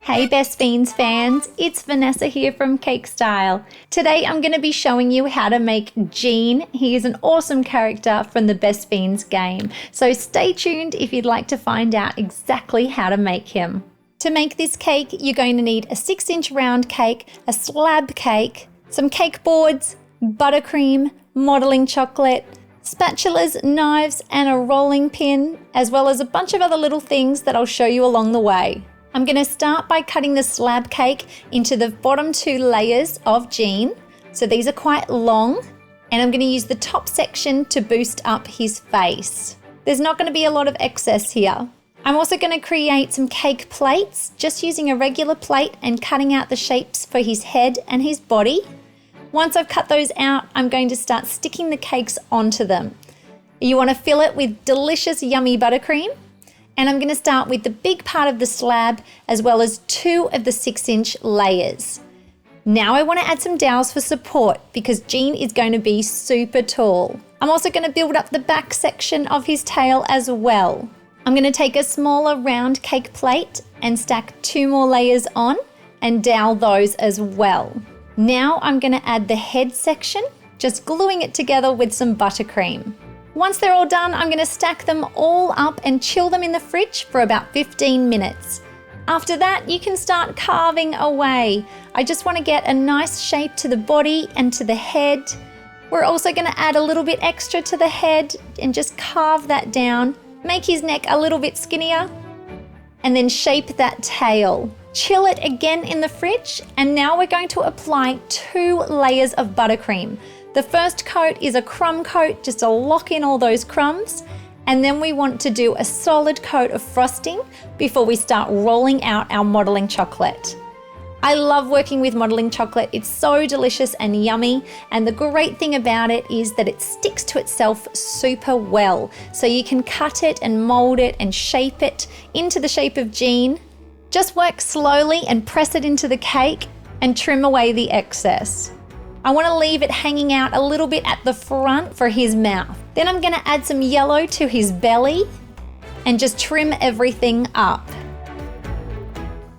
Hey Best Fiends fans, it's Vanessa here from Cake Style. Today I'm going to be showing you how to make Gene. He is an awesome character from the Best Fiends game, so stay tuned if you'd like to find out exactly how to make him. To make this cake, you're going to need a 6-inch round cake, a slab cake, some cake boards, buttercream, modeling chocolate, spatulas, knives, and a rolling pin, as well as a bunch of other little things that I'll show you along the way. I'm going to start by cutting the slab cake into the bottom 2 layers of Gene. So these are quite long, and I'm going to use the top section to boost up his face. There's not going to be a lot of excess here. I'm also going to create some cake plates, just using a regular plate and cutting out the shapes for his head and his body. Once I've cut those out, I'm going to start sticking the cakes onto them. You want to fill it with delicious, yummy buttercream. And I'm going to start with the big part of the slab as well as 2 of the 6-inch layers. Now I want to add some dowels for support because Gene is going to be super tall. I'm also going to build up the back section of his tail as well. I'm going to take a smaller round cake plate and stack 2 more layers on and dowel those as well. Now I'm going to add the head section, just gluing it together with some buttercream. Once they're all done, I'm going to stack them all up and chill them in the fridge for about 15 minutes. After that, you can start carving away. I just want to get a nice shape to the body and to the head. We're also going to add a little bit extra to the head and just carve that down. Make his neck a little bit skinnier and then shape that tail. Chill it again in the fridge, and now we're going to apply 2 layers of buttercream. The first coat is a crumb coat, just to lock in all those crumbs. And then we want to do a solid coat of frosting before we start rolling out our modeling chocolate. I love working with modeling chocolate. It's so delicious and yummy. And the great thing about it is that it sticks to itself super well. So you can cut it and mold it and shape it into the shape of Gene. Just work slowly and press it into the cake and trim away the excess. I want to leave it hanging out a little bit at the front for his mouth. Then I'm going to add some yellow to his belly and just trim everything up.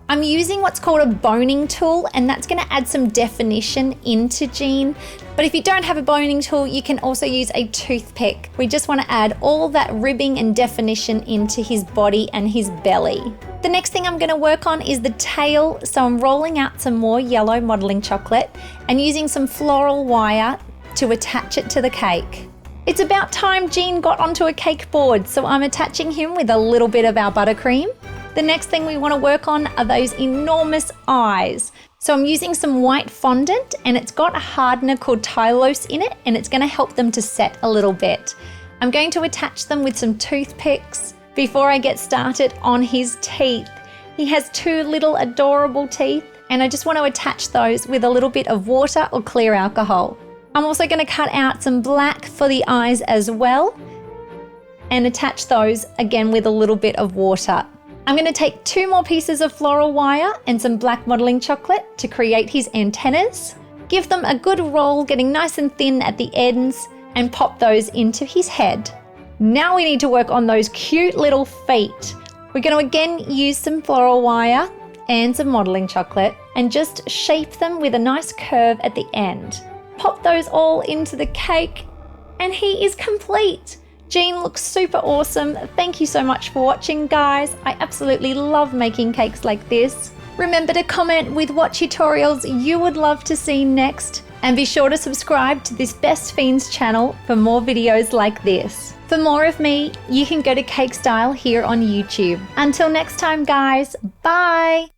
I'm using what's called a boning tool, and that's going to add some definition into Gene. But if you don't have a boning tool, you can also use a toothpick. We just want to add all that ribbing and definition into his body and his belly. The next thing I'm going to work on is the tail, so I'm rolling out some more yellow modeling chocolate and using some floral wire to attach it to the cake. It's about time Gene got onto a cake board, so I'm attaching him with a little bit of our buttercream. The next thing we want to work on are those enormous eyes. So I'm using some white fondant, and it's got a hardener called Tylose in it, and it's going to help them to set a little bit. I'm going to attach them with some toothpicks before I get started on his teeth. He has 2 little adorable teeth, and I just want to attach those with a little bit of water or clear alcohol. I'm also going to cut out some black for the eyes as well and attach those again with a little bit of water. I'm going to take 2 more pieces of floral wire and some black modeling chocolate to create his antennas. Give them a good roll, getting nice and thin at the ends, and pop those into his head. Now we need to work on those cute little feet. We're going to again use some floral wire and some modeling chocolate and just shape them with a nice curve at the end. Pop those all into the cake and he is complete. Gene looks super awesome. Thank you so much for watching, guys. I absolutely love making cakes like this. Remember to comment with what tutorials you would love to see next, and be sure to subscribe to this Best Fiends channel for more videos like this. For more of me, you can go to Cake Style here on YouTube. Until next time, guys, bye!